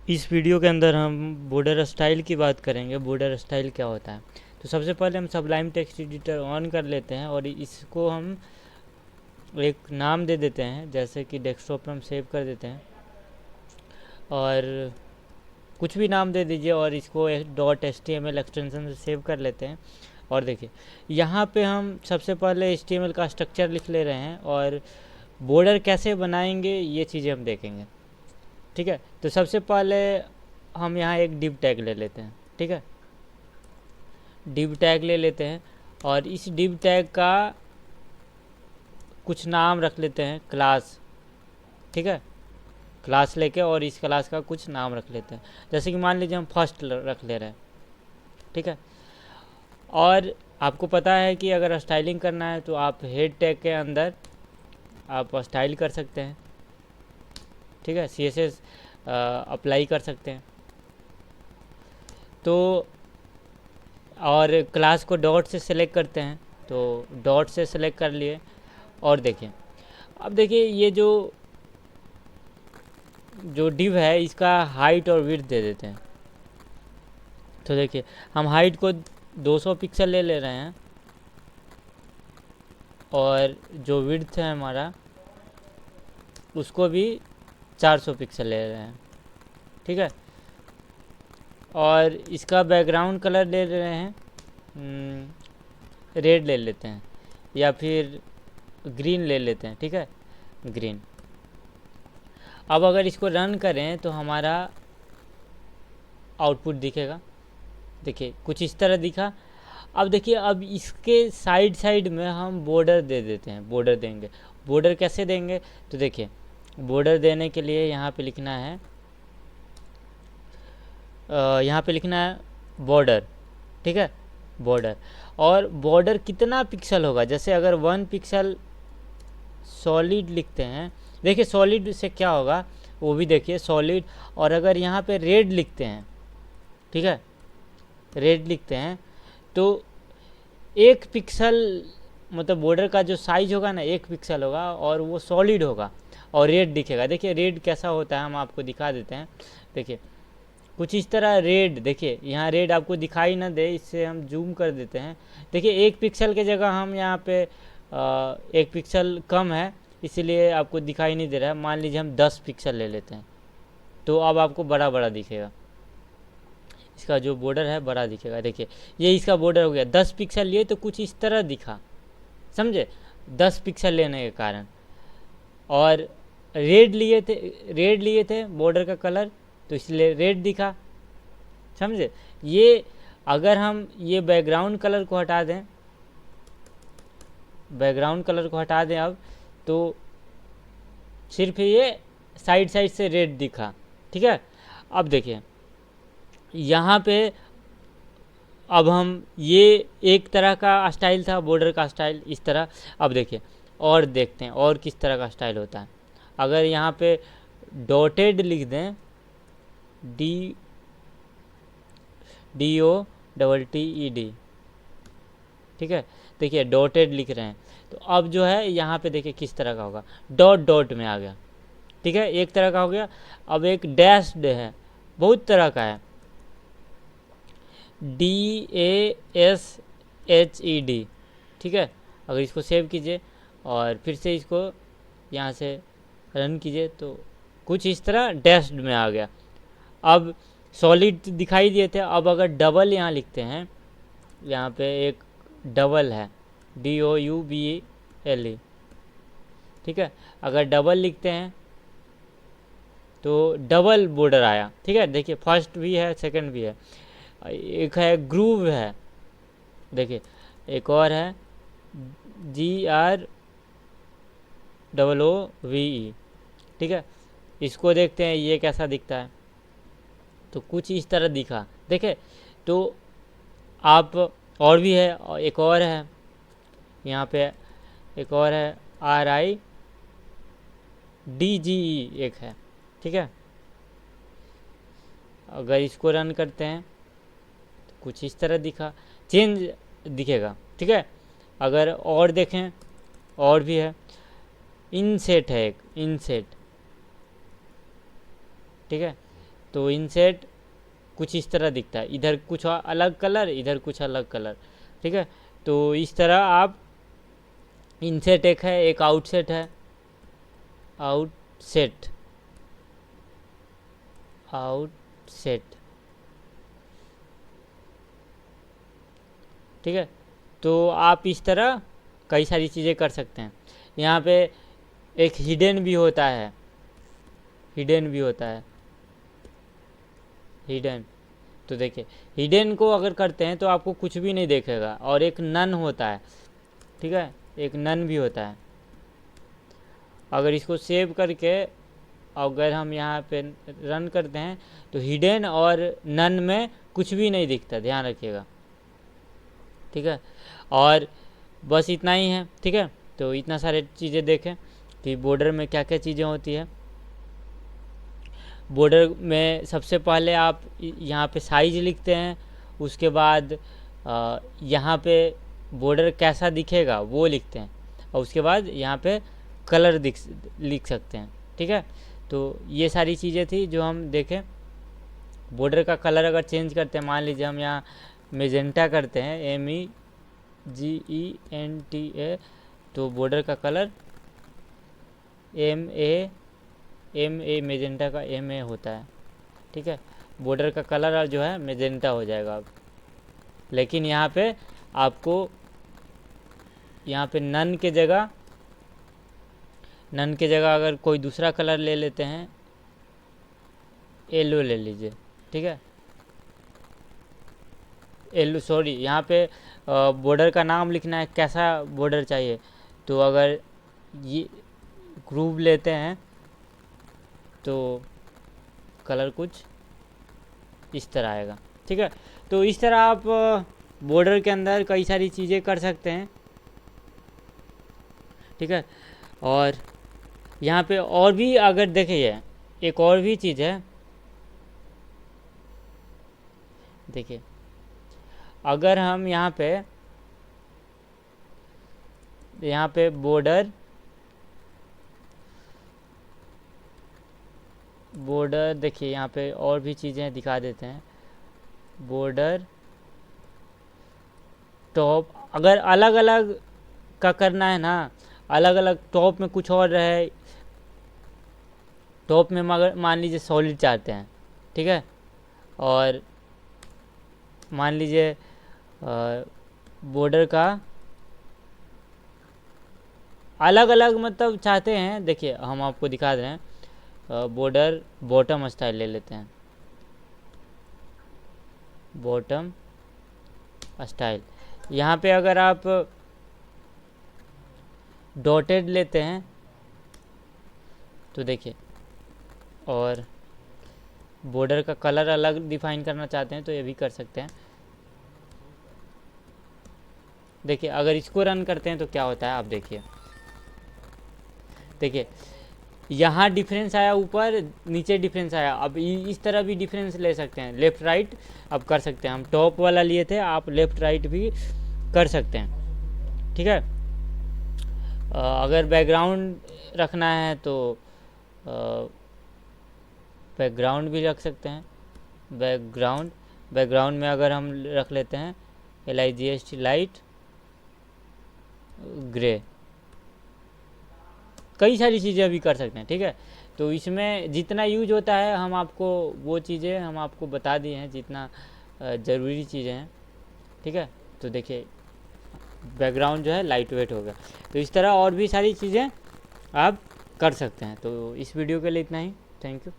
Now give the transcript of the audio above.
इस वीडियो के अंदर हम बॉर्डर स्टाइल की बात करेंगे। बॉर्डर स्टाइल क्या होता है? तो सबसे पहले हम सबलाइम टेक्स्ट एडिटर ऑन कर लेते हैं और इसको हम एक नाम दे देते हैं, जैसे कि डेस्कटॉप पर हम सेव कर देते हैं और कुछ भी नाम दे दीजिए और इसको .html एक्सटेंशन से सेव कर लेते हैं। और देखिए यहाँ पे हम सबसे पहले HTML का स्ट्रक्चर लिख ले रहे हैं और बॉर्डर कैसे बनाएंगे ये चीज़ें हम देखेंगे। ठीक है, तो सबसे पहले हम यहाँ एक डिव टैग ले लेते हैं। ठीक है, डिव टैग ले लेते हैं और इस डिव टैग का कुछ नाम रख लेते हैं, क्लास। ठीक है, क्लास लेके और इस क्लास का कुछ नाम रख लेते हैं, जैसे कि मान लीजिए हम फर्स्ट रख ले रहे हैं। ठीक है, और आपको पता है कि अगर स्टाइलिंग करना है तो आप हेड टैग के अंदर आप स्टाइल कर सकते हैं। ठीक है, CSS अप्लाई कर सकते हैं। तो और क्लास को डॉट से सिलेक्ट करते हैं, तो डॉट से सिलेक्ट कर लिए। और देखिए अब देखिए ये जो डिव है इसका हाइट और विड्थ दे देते हैं। तो देखिए हम हाइट को 200 पिक्सल ले रहे हैं और जो विड्थ है हमारा उसको भी 400 पिक्सल ले रहे हैं। ठीक है, और इसका बैकग्राउंड कलर ले रहे हैं, रेड ले लेते हैं या फिर ग्रीन ले लेते हैं। ठीक है, ग्रीन। अब अगर इसको रन करें तो हमारा आउटपुट दिखेगा। देखिए कुछ इस तरह दिखा। अब देखिए अब इसके साइड साइड में हम बॉर्डर दे देते हैं, बॉर्डर देंगे। बॉर्डर कैसे देंगे? तो देखिए बॉर्डर देने के लिए यहाँ पे लिखना है, यहाँ पे लिखना है बॉर्डर। ठीक है, बॉर्डर। और बॉर्डर कितना पिक्सल होगा? जैसे अगर 1 पिक्सल सॉलिड लिखते हैं, देखिए सॉलिड से क्या होगा वो भी देखिए, सॉलिड। और अगर यहाँ पे रेड लिखते हैं, ठीक है, रेड लिखते हैं तो 1 पिक्सल मतलब बॉर्डर का जो साइज होगा ना 1 पिक्सल होगा और वो सॉलिड होगा और रेड दिखेगा। देखिए रेड कैसा होता है हम आपको दिखा देते हैं। देखिए कुछ इस तरह रेड, देखिए यहाँ रेड आपको दिखाई ना दे, इससे हम जूम कर देते हैं। देखिए 1 पिक्सल के जगह हम यहाँ पे 1 पिक्सल कम है इसलिए आपको दिखाई नहीं दे रहा है। मान लीजिए हम 10 पिक्सल ले लेते हैं तो अब आपको बड़ा बड़ा दिखेगा, इसका जो बॉर्डर है बड़ा दिखेगा। देखिए ये इसका बॉर्डर हो गया। 10 पिक्सल लिए तो कुछ इस तरह दिखा, समझे, 10 पिक्सल लेने के कारण। और रेड लिए थे बॉर्डर का कलर तो इसलिए रेड दिखा, समझे। ये अगर हम ये बैकग्राउंड कलर को हटा दें, बैकग्राउंड कलर को हटा दें अब, तो सिर्फ ये साइड साइड से रेड दिखा। ठीक है, अब देखिए यहाँ पे अब हम ये एक तरह का स्टाइल था बॉर्डर का स्टाइल इस तरह। अब देखिए और देखते हैं और किस तरह का स्टाइल होता है। अगर यहाँ पे डॉटेड लिख दें, DOTTED, ठीक है, देखिए डॉटेड लिख रहे हैं तो अब जो है यहाँ पे देखिए किस तरह का होगा, डॉट डॉट में आ गया। ठीक है, एक तरह का हो गया। अब एक डैश्ड है, बहुत तरह का है, DASHED। ठीक है, अगर इसको सेव कीजिए और फिर से इसको यहाँ से रन कीजिए तो कुछ इस तरह डैश्ड में आ गया। अब सॉलिड दिखाई दिए थे, अब अगर डबल यहाँ लिखते हैं, यहाँ पे एक डबल है, DOUBLE। ठीक है, अगर डबल लिखते हैं तो डबल बॉर्डर आया। ठीक है, देखिए फर्स्ट भी है सेकंड भी है। एक है ग्रूव है, देखिए एक और है GROOVE। ठीक है, इसको देखते हैं ये कैसा दिखता है, तो कुछ इस तरह दिखा। देखे तो आप और भी है, और एक और है यहाँ पे, एक और है RIDGE एक है। ठीक है, अगर इसको रन करते हैं तो कुछ इस तरह दिखा, चेंज दिखेगा। ठीक है, अगर और देखें और भी है, इनसेट है एक, इनसेट। ठीक है, तो इनसेट कुछ इस तरह दिखता है, इधर कुछ अलग कलर, इधर कुछ अलग कलर, ठीक है। तो इस तरह आप इनसेट एक है, एक आउटसेट है, आउटसेट ठीक है। तो आप इस तरह कई सारी चीज़ें कर सकते हैं। यहाँ पे एक हिडन भी होता है, हिडन। तो देखिए हिडन को अगर करते हैं तो आपको कुछ भी नहीं देखेगा, और एक नन होता है, ठीक है, एक नन भी होता है। अगर इसको सेव करके अगर हम यहाँ पे रन करते हैं तो हिडन और नन में कुछ भी नहीं दिखता, ध्यान रखिएगा, ठीक है। और बस इतना ही है, ठीक है। तो इतना सारे चीज़ें देखें कि बॉर्डर में क्या क्या चीज़ें होती है। बॉर्डर में सबसे पहले आप यहाँ पे साइज लिखते हैं, उसके बाद यहाँ पे बॉर्डर कैसा दिखेगा वो लिखते हैं, और उसके बाद यहाँ पे कलर लिख सकते हैं, ठीक है। तो ये सारी चीज़ें थी जो हम देखें। बॉर्डर का कलर अगर चेंज करते हैं, मान लीजिए हम यहाँ मेजेंटा करते हैं, MEGENTA, तो बॉर्डर का कलर MA मेजेंटा का MA होता है, ठीक है। बॉर्डर का कलर जो है मेजेंटा हो जाएगा अब। लेकिन यहाँ पे आपको यहाँ पे नन के जगह अगर कोई दूसरा कलर ले लेते हैं, येलो ले लीजिए, ठीक है, येलो, सॉरी, यहाँ पे बॉर्डर का नाम लिखना है, कैसा बॉर्डर चाहिए। तो अगर ये ग्रुप लेते हैं तो कलर कुछ इस तरह आएगा, ठीक है। तो इस तरह आप बॉर्डर के अंदर कई सारी चीज़ें कर सकते हैं, ठीक है। और यहाँ पे और भी अगर देखिए एक और भी चीज़ है, देखिए अगर हम यहाँ पे बॉर्डर देखिए यहाँ पे और भी चीज़ें दिखा देते हैं। बॉर्डर टॉप अगर अलग अलग का करना है ना, अलग अलग टॉप में कुछ और रहे, टॉप में मगर मान लीजिए सॉलिड चाहते हैं, ठीक है, और मान लीजिए बॉर्डर का अलग अलग मतलब चाहते हैं। देखिए हम आपको दिखा दे रहे हैं, बॉर्डर बॉटम स्टाइल ले लेते हैं, बॉटम स्टाइल। यहाँ पे अगर आप डॉटेड लेते हैं तो देखिए, और बॉर्डर का कलर अलग डिफाइन करना चाहते हैं तो ये भी कर सकते हैं। देखिए अगर इसको रन करते हैं तो क्या होता है, आप देखिए यहाँ डिफरेंस आया, ऊपर नीचे डिफरेंस आया। अब इस तरह भी डिफरेंस ले सकते हैं, लेफ़्ट राइट अब कर सकते हैं। हम टॉप वाला लिए थे, आप लेफ़्ट राइट भी कर सकते हैं, ठीक है। अगर बैकग्राउंड रखना है तो बैकग्राउंड भी रख सकते हैं। बैकग्राउंड में अगर हम रख लेते हैं LIGHT लाइट ग्रे, कई सारी चीज़ें भी कर सकते हैं, ठीक है। तो इसमें जितना यूज होता है हम आपको वो चीज़ें हम आपको बता दिए हैं, जितना ज़रूरी चीज़ें हैं, ठीक है। तो देखिए बैकग्राउंड जो है लाइट वेट हो गया। तो इस तरह और भी सारी चीज़ें आप कर सकते हैं। तो इस वीडियो के लिए इतना ही, थैंक यू।